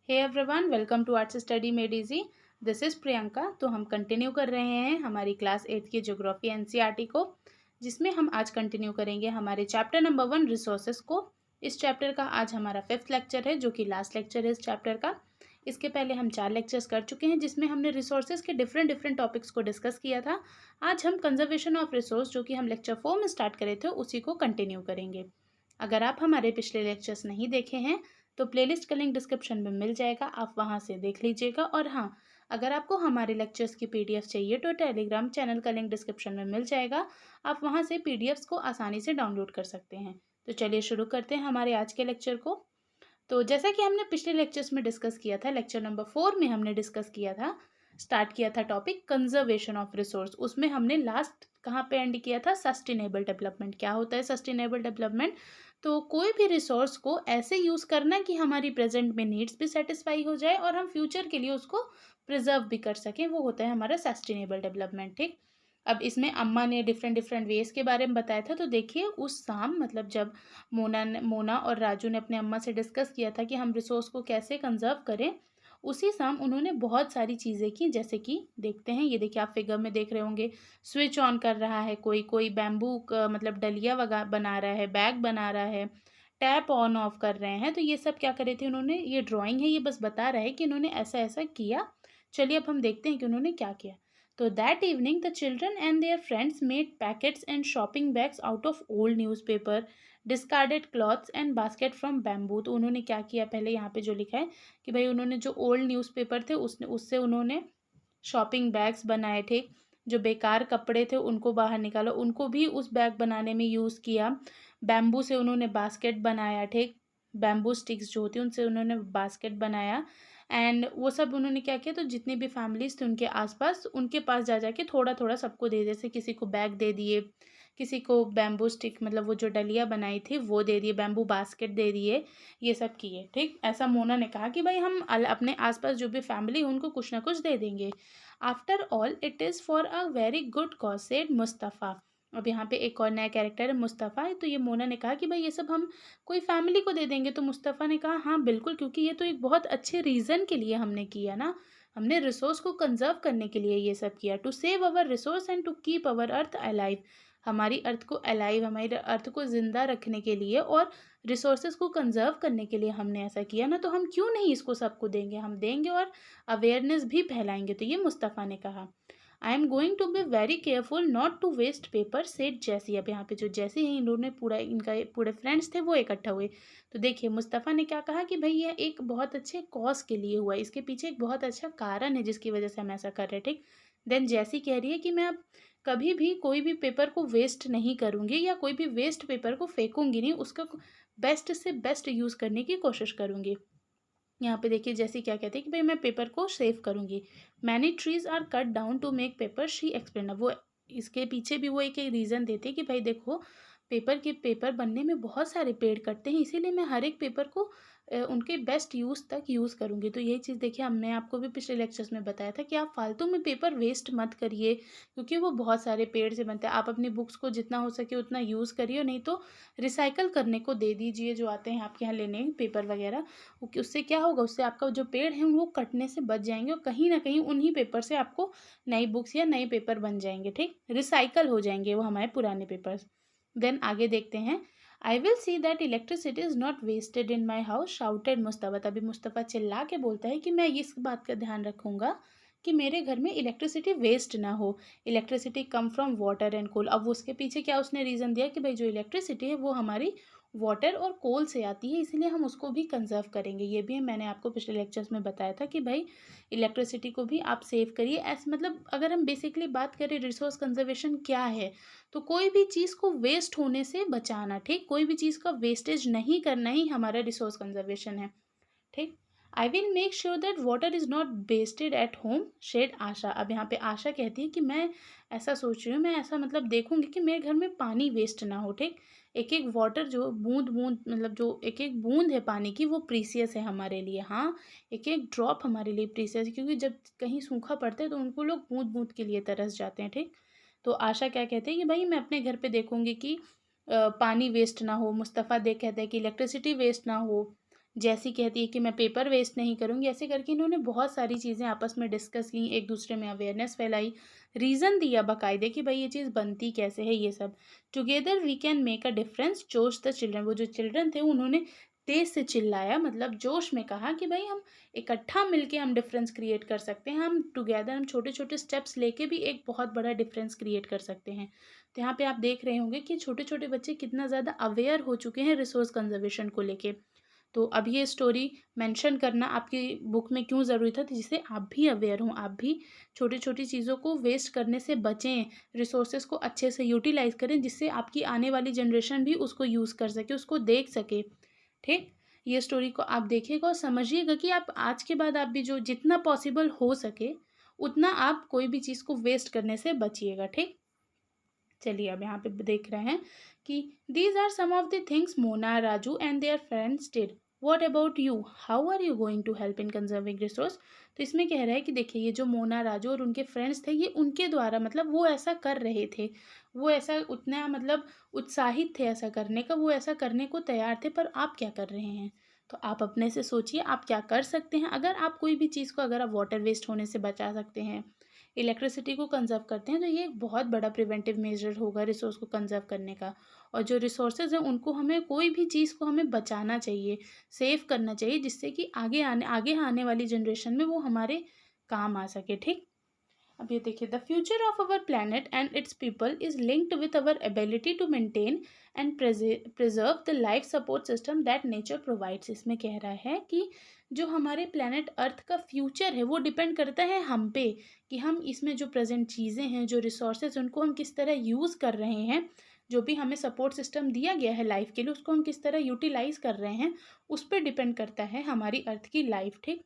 Hey everyone, welcome to arts study made easy. This is Priyanka. तो हम continue कर रहे हैं हमारी क्लास 8 की ज्योग्राफी एनसीईआरटी को, जिसमें हम आज कंटिन्यू करेंगे हमारे चैप्टर नंबर 1 रिसोर्सेज को। इस चैप्टर का आज हमारा 5th लेक्चर है, जो कि लास्ट लेक्चर है इस चैप्टर का। इसके पहले हम 4 लेक्चर्स कर चुके हैं, जिसमें हमने रिसोर्सेज के डिफरेंट डिफरेंट टॉपिक्स को डिस्कस किया था। आज हम कंजर्वेशन ऑफ रिसोर्स, जो कि हम लेक्चर 4 में स्टार्ट करे थे, उसी को कंटिन्यू करेंगे। अगर आप हमारे पिछले लेक्चर्स नहीं देखे हैं तो प्लेलिस्ट का लिंक डिस्क्रिप्शन में मिल जाएगा, आप वहां से देख लीजिएगा। और हाँ, अगर आपको हमारे लेक्चर्स की पीडीएफ चाहिए तो टेलीग्राम चैनल का लिंक डिस्क्रिप्शन में मिल जाएगा, आप वहां से पीडीएफ्स को आसानी से डाउनलोड कर सकते हैं। तो चलिए शुरू करते हैं हमारे आज के लेक्चर को। तो जैसा कि हमने पिछले लेक्चर्स में डिस्कस किया था, लेक्चर नंबर 4 में हमने डिस्कस किया था, स्टार्ट किया था टॉपिक कंजर्वेशन ऑफ रिसोर्स। उसमें हमने लास्ट कहाँ पे एंड किया था? Sustainable development. क्या होता है सस्टेनेबल डेवलपमेंट? तो कोई भी रिसोर्स को ऐसे यूज़ करना कि हमारी प्रेजेंट में नीड्स भी सेटिस्फाई हो जाए और हम फ्यूचर के लिए उसको प्रिजर्व भी कर सकें, वो होता है हमारा सस्टेनेबल डेवलपमेंट। ठीक। अब इसमें अम्मा ने डिफरेंट डिफरेंट वेज के बारे में बताया था। तो देखिए, उस शाम मतलब जब मोना और राजू ने अपने अम्मा से डिस्कस किया था कि हम रिसोर्स को कैसे कंजर्व करें, उसी शाम उन्होंने बहुत सारी चीज़ें की। जैसे कि देखते हैं, ये देखिए आप फिगर में देख रहे होंगे, स्विच ऑन कर रहा है कोई, कोई बैम्बू का मतलब डलिया वगैरह बना रहा है, बैग बना रहा है, टैप ऑन ऑफ कर रहे हैं। तो ये सब क्या करे थे उन्होंने? ये ड्राइंग है, ये बस बता रहा है कि उन्होंने ऐसा ऐसा किया। चलिए अब हम देखते हैं कि उन्होंने क्या किया। तो that evening the children and their friends made packets and shopping bags out of old newspaper, discarded clothes and basket from bamboo. तो उन्होंने क्या किया, पहले यहाँ पे जो लिखा है कि भाई उन्होंने जो ओल्ड न्यूज़पेपर थे उससे उन्होंने शॉपिंग बैग्स बनाए। ठीक। जो बेकार कपड़े थे उनको बाहर निकाला, उनको भी उस बैग बनाने में यूज़ किया। बैम्बू से उन्होंने बास्केट बनाया। ठीक। बैम्बू स्टिक्स जो होती हैं उनसे उन्होंने बास्केट बनाया। एंड वो सब उन्होंने क्या किया, तो जितनी भी फैमिलीज थे उनके आसपास, उनके पास जा जाके थोड़ा थोड़ा सबको दे, जैसे किसी को बैग दे दिए, किसी को बैम्बू स्टिक मतलब वो जो डलिया बनाई थी वो दे दिए, बैम्बू बास्केट दे दिए, ये सब किए। ठीक। ऐसा मोना ने कहा कि भाई हम अपने आसपास जो भी फैमिली है उनको कुछ ना कुछ दे देंगे। After all it is for a very good cause, said Mustafa. अब यहाँ पे एक और नया कैरेक्टर है मुस्तफ़ा। तो ये मोना ने कहा कि भाई ये सब हम कोई फैमिली को दे देंगे। तो मुस्तफ़ा ने कहा हाँ बिल्कुल, क्योंकि ये तो एक बहुत अच्छे रीज़न के लिए हमने किया ना, हमने रिसोर्स को कंजर्व करने के लिए ये सब किया। To save our resource and to keep our earth alive, हमारी अर्थ को अलाइव, हमारी अर्थ को ज़िंदा रखने के लिए और रिसोर्सेज को कंजर्व करने के लिए हमने ऐसा किया ना, तो हम क्यों नहीं इसको सबको देंगे, हम देंगे और अवेयरनेस भी फैलाएंगे। तो ये मुस्तफ़ा ने कहा। I am going to be very careful not to waste paper, said Jessie. अब यहाँ पे जो जैसी है, इन्होंने पूरा इनका पूरे फ्रेंड्स थे वो इकट्ठा हुए। तो देखिए मुस्तफ़ा ने क्या कहा कि भाई यह एक बहुत अच्छे कॉज के लिए हुआ है, इसके पीछे एक बहुत अच्छा कारण है जिसकी वजह से हम ऐसा कर रहे हैं। ठीक। देन जैसी कह रही है कि मैं अब कभी भी कोई भी पेपर को वेस्ट नहीं करूँगी या कोई भी वेस्ट पेपर को फेंकूंगी नहीं, उसका बेस्ट से बेस्ट यूज़ करने की कोशिश करूँगी। यहाँ पे देखिए जैसे क्या कहते हैं कि भाई मैं पेपर को सेव करूँगी। Many trees are cut down to make paper, she explain. वो इसके पीछे भी वो एक रीज़न देते हैं कि भाई देखो, पेपर बनने में बहुत सारे पेड़ कटते हैं, इसीलिए मैं हर एक पेपर को उनके बेस्ट यूज़ तक यूज़ करूँगी। तो यही चीज़ देखिए हमने आपको भी पिछले लेक्चर्स में बताया था कि आप फालतू में पेपर वेस्ट मत करिए, क्योंकि वो बहुत सारे पेड़ से बनता है। आप अपनी बुक्स को जितना हो सके उतना यूज़ करिए, नहीं तो रिसाइकल करने को दे दीजिए, जो आते हैं आपके यहाँ लेने पेपर वगैरह। उससे क्या होगा, उससे आपका जो पेड़ है वो कटने से बच जाएंगे और कहीं ना कहीं उन्हीं पेपर से आपको नई बुक्स या नए पेपर बन जाएंगे। ठीक। रिसाइकल हो जाएंगे वो हमारे पुराने पेपर्स। देन आगे देखते हैं। I will see that electricity is not wasted in my house, shouted Mustafa. तभी मुस्तफ़ा चिल्ला के बोलता है कि मैं इस बात का ध्यान रखूँगा कि मेरे घर में इलेक्ट्रिसिटी वेस्ट ना हो। Electricity come from water and coal. अब उसके पीछे क्या उसने रीज़न दिया कि भाई जो इलेक्ट्रिसिटी है वो हमारी वाटर और कोल से आती है, इसलिए हम उसको भी कंजर्व करेंगे। ये भी मैंने आपको पिछले लेक्चर्स में बताया था कि भाई इलेक्ट्रिसिटी को भी आप सेव करिए। ऐसे मतलब अगर हम बेसिकली बात करें रिसोर्स कंजर्वेशन क्या है, तो कोई भी चीज़ को वेस्ट होने से बचाना। ठीक। कोई भी चीज़ का वेस्टेज नहीं करना ही हमारा रिसोर्स कंजर्वेशन है। ठीक। I will make sure that water is not wasted at home, शेड आशा। अब यहाँ पे आशा कहती है कि मैं ऐसा सोच रही हूँ, मैं ऐसा मतलब देखूंगी कि मेरे घर में पानी वेस्ट ना हो। ठीक। एक एक वाटर जो बूंद बूंद मतलब जो एक एक बूंद है पानी की, वो प्रीसियस है हमारे लिए। हाँ, एक एक ड्रॉप हमारे लिए प्रीसियस है, क्योंकि जब कहीं सूखा पड़ता है तो उनको लोग बूंद बूंद के लिए तरस जाते हैं। ठीक। तो आशा क्या कहते हैं कि भाई मैं अपने घर पे देखूंगी कि पानी वेस्ट ना हो। मुस्तफ़ा देख कहते हैं कि इलेक्ट्रिसिटी वेस्ट ना हो। जैसी कहती है कि मैं पेपर वेस्ट नहीं करूँगी, ऐसे करके इन्होंने बहुत सारी चीज़ें आपस में डिस्कस की, एक दूसरे में अवेयरनेस फैलाई, रीज़न दिया बाकायदे कि भाई ये चीज़ बनती कैसे है ये सब। Together we can make a difference, जोश द चिल्ड्रन, वो जो चिल्ड्रन थे उन्होंने तेज़ से चिल्लाया, मतलब जोश में कहा कि भाई हम इकट्ठा मिलके हम डिफरेंस क्रिएट कर सकते हैं, हम टुगेदर हम छोटे छोटे स्टेप्स लेके भी एक बहुत बड़ा डिफरेंस क्रिएट कर सकते हैं। तो यहाँ पे आप देख रहे होंगे कि छोटे छोटे बच्चे कितना ज़्यादा अवेयर हो चुके हैं रिसोर्स कंजर्वेशन को लेके। तो अब ये स्टोरी मेंशन करना आपकी बुक में क्यों ज़रूरी था, जिससे आप भी अवेयर हों, आप भी छोटी छोटी चीज़ों को वेस्ट करने से बचें, रिसोर्सेज को अच्छे से यूटिलाइज करें, जिससे आपकी आने वाली जनरेशन भी उसको यूज़ कर सके, उसको देख सके। ठीक, ये स्टोरी को आप देखिएगा और समझिएगा कि आप आज के बाद आप भी जो जितना पॉसिबल हो सके उतना आप कोई भी चीज़ को वेस्ट करने से बचिएगा। ठीक, चलिए अब यहाँ पे देख रहे हैं कि these are some of the things Mona, Raju and their friends did. What about you, how are you going to help in conserving resource. तो इसमें कह रहा है कि देखिए ये जो मोना, राजू और उनके फ्रेंड्स थे, ये उनके द्वारा मतलब वो ऐसा कर रहे थे, वो ऐसा उतना मतलब उत्साहित थे ऐसा करने का, वो ऐसा करने को तैयार थे, पर आप क्या कर रहे हैं। तो आप अपने से सोचिए आप क्या कर सकते हैं। अगर आप कोई भी चीज़ को, अगर आप वाटर वेस्ट होने से बचा सकते हैं, इलेक्ट्रिसिटी को कंज़र्व करते हैं, तो ये एक बहुत बड़ा प्रिवेंटिव मेजर होगा रिसोर्स को कंज़र्व करने का। और जो रिसोर्सेज हैं उनको हमें, कोई भी चीज़ को हमें बचाना चाहिए, सेव करना चाहिए, जिससे कि आगे आने वाली जनरेशन में वो हमारे काम आ सके। ठीक, अब ये देखिए, the future of our planet and its people is linked with our ability to maintain and preserve the life support system that nature provides. इसमें कह रहा है कि जो हमारे प्लानट अर्थ का फ्यूचर है वो डिपेंड करता है हम पे, कि हम इसमें जो प्रेजेंट चीज़ें हैं, जो रिसोर्सेज, उनको हम किस तरह यूज़ कर रहे हैं, जो भी हमें सपोर्ट सिस्टम दिया गया है लाइफ के लिए उसको हम किस तरह यूटिलाइज कर रहे हैं, उस पर डिपेंड करता है हमारी अर्थ की लाइफ। ठीक,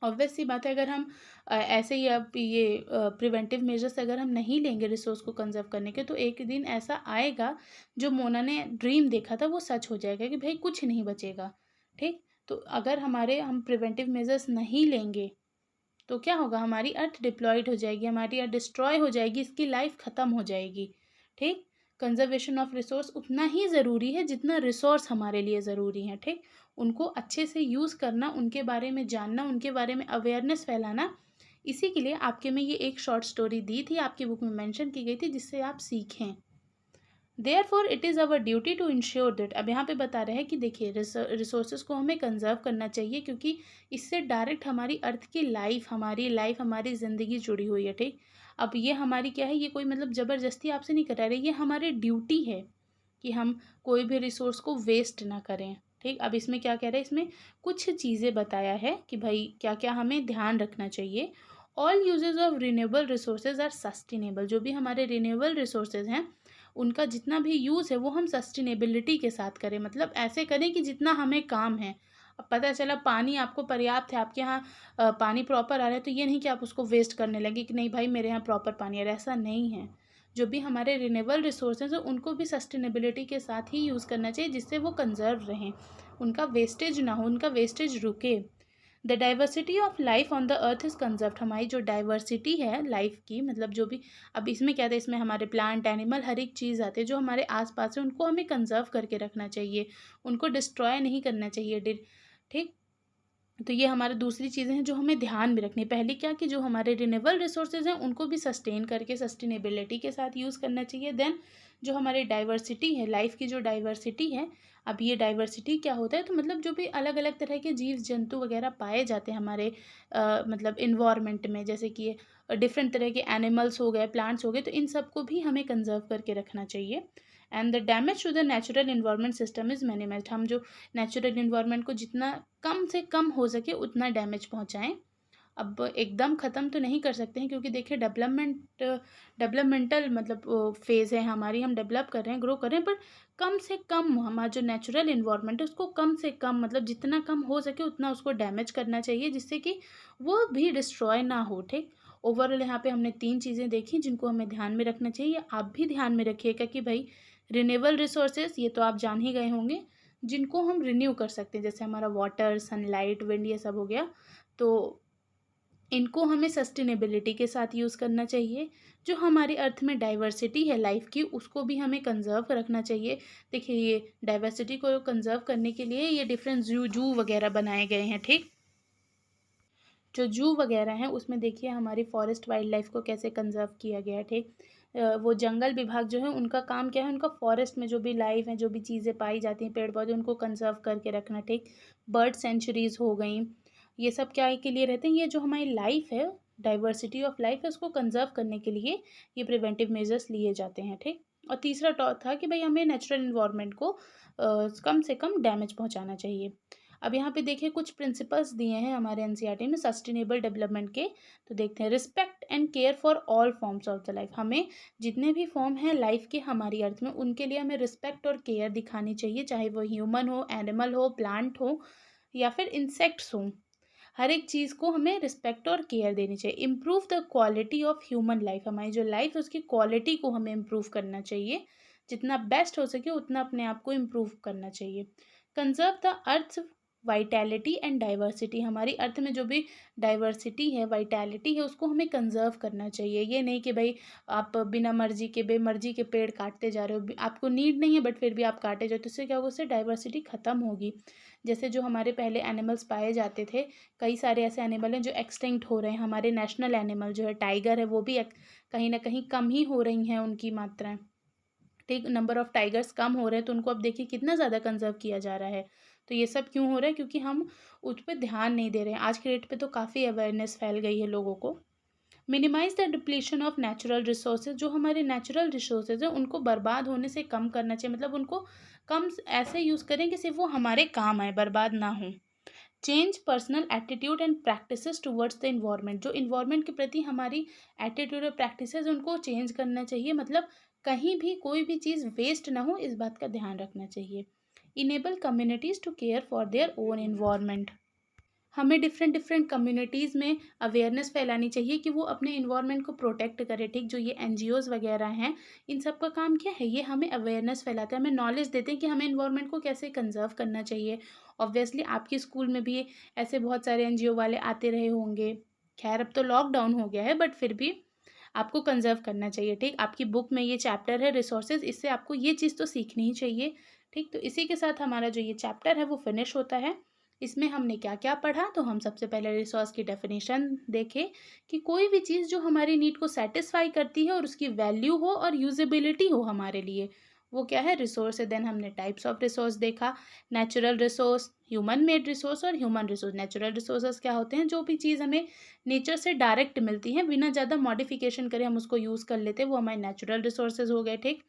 ऑब्वियस सी बात है, अगर हम ऐसे ही अब ये प्रिवेंटिव मेजर्स अगर हम नहीं लेंगे रिसोर्स को कंजर्व करने के, तो एक दिन ऐसा आएगा जो मोना ने ड्रीम देखा था वो सच हो जाएगा कि भाई कुछ नहीं बचेगा। ठीक, तो अगर हम प्रिवेंटिव मेजर्स नहीं लेंगे तो क्या होगा, हमारी अर्थ डिप्लॉयड हो जाएगी, हमारी अर्थ डिस्ट्रॉय हो जाएगी, इसकी लाइफ ख़त्म हो जाएगी। ठीक, कंजर्वेशन ऑफ रिसोर्स उतना ही ज़रूरी है जितना रिसोर्स हमारे लिए ज़रूरी है। ठीक, उनको अच्छे से यूज़ करना, उनके बारे में जानना, उनके बारे में अवेयरनेस फैलाना, इसी के लिए आपके में ये एक शॉर्ट स्टोरी दी थी, आपकी बुक में मेंशन की गई थी, जिससे आप सीखें। Therefore it is our duty to ensure that, अब यहाँ पे बता रहे हैं कि देखिए रिसोर्सेज को हमें कंजर्व करना चाहिए, क्योंकि इससे डायरेक्ट हमारी अर्थ की लाइफ, हमारी ज़िंदगी जुड़ी हुई है। ठीक, अब ये हमारी क्या है, ये कोई मतलब ज़बरदस्ती आपसे नहीं करा रहे, ये हमारी ड्यूटी है कि हम कोई भी रिसोर्स को वेस्ट ना करें। ठीक, अब इसमें क्या कह रहे हैं, इसमें कुछ चीज़ें बताया है कि भाई क्या क्या हमें ध्यान रखना चाहिए। All uses of renewable resources are sustainable, जो भी हमारे रिन्यूएबल रिसोर्सेज हैं उनका जितना भी यूज़ है वो हम सस्टेनेबिलिटी के साथ करें, मतलब ऐसे करें कि जितना हमें काम है। अब पता चला पानी आपको पर्याप्त है, आपके यहाँ पानी प्रॉपर आ रहा है, तो ये नहीं कि आप उसको वेस्ट करने लगे कि नहीं भाई मेरे यहाँ प्रॉपर पानी आ रहा है, ऐसा नहीं है। जो भी हमारे रिन्यूएबल रिसोर्सेज हैं उनको भी सस्टेनेबिलिटी के साथ ही यूज़ करना चाहिए, जिससे वो कंजर्व रहें, उनका वेस्टेज ना हो, उनका वेस्टेज रुके। The diversity of life on the earth is conserved, हमारी जो डाइवर्सिटी है लाइफ की, मतलब जो भी, अब इसमें क्या था, इसमें हमारे प्लांट, एनिमल, हर एक चीज़ आते हैं जो हमारे आसपास है, उनको हमें कंजर्व करके रखना चाहिए, उनको डिस्ट्रॉय नहीं करना चाहिए। ठीक, तो ये हमारी दूसरी चीज़ें हैं जो हमें ध्यान में रखनी है। पहले क्या कि जो हमारे रिन्यूएबल रिसोर्सेज हैं उनको भी सस्टेन करके सस्टेनेबिलिटी के साथ यूज़ करना चाहिए। देन जो हमारी डाइवर्सिटी है, लाइफ की जो डाइवर्सिटी है, अब ये डाइवर्सिटी क्या होता है, तो मतलब जो भी अलग अलग तरह के जीव जंतु वगैरह पाए जाते हैं हमारे मतलब इन्वायरमेंट में, जैसे कि डिफरेंट तरह के एनिमल्स हो गए, प्लांट्स हो गए, तो इन सबको भी हमें कंजर्व करके रखना चाहिए। And the damage to the natural environment system is minimized, हम जो नेचुरल इन्वायरमेंट को जितना कम से कम हो सके उतना डैमेज पहुंचाएं। अब एकदम ख़त्म तो नहीं कर सकते हैं, क्योंकि देखिए डेवलपमेंटल मतलब फेज़ है हमारी, हम डेवलप कर रहे हैं, ग्रो कर रहे हैं, पर कम से कम हमारा जो नेचुरल इन्वायरमेंट है उसको कम से कम, मतलब जितना कम हो सके उतना उसको डैमेज करना चाहिए, जिससे कि वो भी डिस्ट्रॉय ना हो। ठीक, ओवरऑल यहाँ पे हमने 3 चीज़ें देखी जिनको हमें ध्यान में रखना चाहिए। आप भी ध्यान में रखिएगा कि भाई रिन्यूएबल रिसोर्सेज ये तो आप जान ही गए होंगे, जिनको हम रिन्यू कर सकते हैं, जैसे हमारा वाटर, सनलाइट, विंड, ये सब हो गया। तो इनको हमें सस्टेनेबिलिटी के साथ यूज़ करना चाहिए। जो हमारे अर्थ में डाइवर्सिटी है लाइफ की, उसको भी हमें कंज़र्व रखना चाहिए। देखिए, ये डाइवर्सिटी को कंज़र्व करने के लिए ये डिफरेंट ज़ू वगैरह बनाए गए हैं, ठीक। जो ज़ू वगैरह हैं उसमें देखिए हमारी फॉरेस्ट वाइल्ड लाइफ को कैसे कंज़र्व किया गया है, ठीक। वो जंगल विभाग जो है उनका काम क्या है, उनका फॉरेस्ट में जो भी लाइफ है, जो भी चीज़ें पाई जाती हैं, पेड़ पौधे, उनको कंज़र्व करके रखना, ठीक। बर्ड सेंचुरीज़ हो गई, ये सब क्या के लिए रहते हैं, ये जो हमारी लाइफ है, डाइवर्सिटी ऑफ लाइफ है, उसको कंज़र्व करने के लिए ये प्रिवेंटिव मेजर्स लिए जाते हैं, ठीक। और तीसरा था कि भाई हमें नेचुरल इन्वायरमेंट को कम से कम डैमेज पहुंचाना चाहिए। अब यहाँ पे देखिए कुछ प्रिंसिपल्स दिए हैं हमारे एनसीईआरटी में सस्टेनेबल डेवलपमेंट के। तो देखते हैं, respect and care for all forms of the life. हमें जितने भी फॉर्म हैं लाइफ के हमारी अर्थ में, उनके लिए हमें रिस्पेक्ट और केयर दिखानी चाहिए, चाहे वो ह्यूमन हो, एनिमल हो, प्लांट हो या फिर इंसेक्ट्स हो। हर एक चीज़ को हमें रिस्पेक्ट और केयर देनी चाहिए। Improve the quality of human life, हमारी जो लाइफ है उसकी क्वालिटी को हमें इम्प्रूव करना चाहिए। जितना बेस्ट हो सके उतना अपने आप को इम्प्रूव करना चाहिए। Conserve the earth vitality and diversity, हमारी अर्थ में जो भी डाइवर्सिटी है, वाइटैलिटी है, उसको हमें कंजर्व करना चाहिए। ये नहीं कि भाई आप बिना मर्जी के, बेमर्जी के पेड़ काटते जा रहे हो, आपको नीड नहीं है बट फिर भी आप काटे जाओ, तो इससे क्या होगा, उससे डाइवर्सिटी ख़त्म होगी। जैसे जो हमारे पहले एनिमल्स पाए जाते थे, कई सारे ऐसे एनिमल हैं जो एक्सटिंक्ट हो रहे हैं। हमारे नेशनल एनिमल जो है टाइगर है, वो भी कहीं ना कहीं कम ही हो रही हैं उनकी मात्राएं, ठीक। नंबर ऑफ टाइगर्स कम हो रहे हैं, तो उनको अब देखिए कितना ज़्यादा कंजर्व किया जा रहा है। तो ये सब क्यों हो रहा है, क्योंकि हम उस पर ध्यान नहीं दे रहे हैं। आज के डेट पे तो काफ़ी अवेयरनेस फैल गई है लोगों को। Minimize the depletion of natural resources, जो हमारे नेचुरल रिसोर्सेज हैं उनको बर्बाद होने से कम करना चाहिए, मतलब उनको कम ऐसे यूज़ करें कि सिर्फ वो हमारे काम आए, बर्बाद ना हो। Change personal attitude and practices towards the environment, जो इन्वायरमेंट के प्रति हमारी एटीट्यूड और प्रैक्टिसेस उनको चेंज करना चाहिए, मतलब कहीं भी कोई भी चीज़ वेस्ट ना हो, इस बात का ध्यान रखना चाहिए। Enable communities to care for their own environment, हमें डिफरेंट डिफरेंट कम्युनिटीज़ में अवेयरनेस फैलानी चाहिए कि वो अपने इन्वायरमेंट को प्रोटेक्ट करें, ठीक। जो ये एनजीओज़ वगैरह हैं, इन सब का काम क्या है, ये हमें अवेयरनेस फैलाते हैं, हमें नॉलेज देते हैं कि हमें इन्वायरमेंट को कैसे कंजर्व करना चाहिए। ऑब्वियसली आपके स्कूल में भी ऐसे बहुत सारे एनजीओ वाले आते रहे होंगे। खैर अब तो लॉकडाउन हो गया है, बट फिर भी आपको कंजर्व करना चाहिए, ठीक। आपकी बुक में ये चैप्टर है रिसोर्सेज, इससे आपको ये चीज़ तो सीखनी ही चाहिए, ठीक। तो इसी के साथ हमारा जो ये चैप्टर है वो फिनिश होता है। इसमें हमने क्या क्या पढ़ा, तो हम सबसे पहले रिसोर्स की डेफिनेशन देखें कि कोई भी चीज़ जो हमारी नीड को सेटिस्फाई करती है और उसकी वैल्यू हो और यूजेबिलिटी हो हमारे लिए, वो क्या है, रिसोर्स है। देन हमने टाइप्स ऑफ रिसोर्स देखा, natural resource, human made resource और ह्यूमन रिसोर्स। नेचुरल रिसोर्सेज क्या होते हैं, जो भी चीज़ हमें नेचर से डायरेक्ट मिलती है, बिना ज़्यादा मॉडिफिकेशन करे हम उसको यूज़ कर लेते हैं, वो हमारे नेचुरल रिसोर्सेज हो गए, ठीक।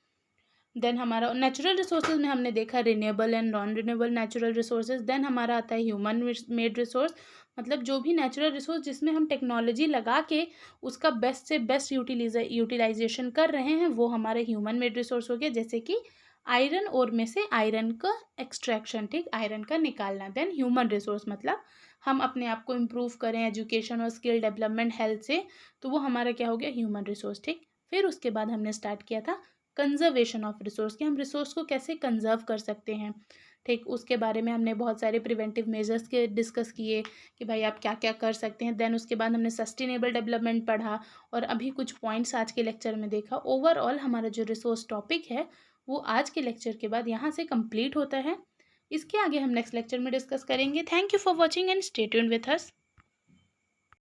देन हमारा नेचुरल रिसोर्सेज में हमने देखा renewable and non renewable natural resources. Then हमारा आता है ह्यूमन मेड रिसोर्स, मतलब जो भी नेचुरल रिसोर्स जिसमें हम टेक्नोलॉजी लगा के उसका बेस्ट से बेस्ट यूटिलाइजेशन कर रहे हैं, वो हमारे ह्यूमन मेड रिसोर्स हो गया। जैसे कि आयरन ओर में से आयरन का एक्सट्रैक्शन, ठीक, आयरन का निकालना। देन ह्यूमन रिसोर्स मतलब हम अपने आप को इम्प्रूव करें एजुकेशन और स्किल डेवलपमेंट हेल्थ से, तो वो हमारा क्या हो गया, ह्यूमन रिसोर्स, ठीक। फिर उसके बाद हमने स्टार्ट किया था कंजर्वेशन ऑफ रिसोर्स, कि हम रिसोर्स को कैसे कंजर्व कर सकते हैं, ठीक। उसके बारे में हमने बहुत सारे प्रिवेंटिव मेजर्स के डिस्कस किए कि भाई आप क्या क्या कर सकते हैं। देन उसके बाद हमने सस्टेनेबल डेवलपमेंट पढ़ा और अभी कुछ पॉइंट्स आज के लेक्चर में देखा। ओवरऑल हमारा जो रिसोर्स टॉपिक है वो आज के लेक्चर के बाद यहाँ से कंप्लीट होता है। इसके आगे हम नेक्स्ट लेक्चर में डिस्कस करेंगे। Thank you for watching and stay tuned with us.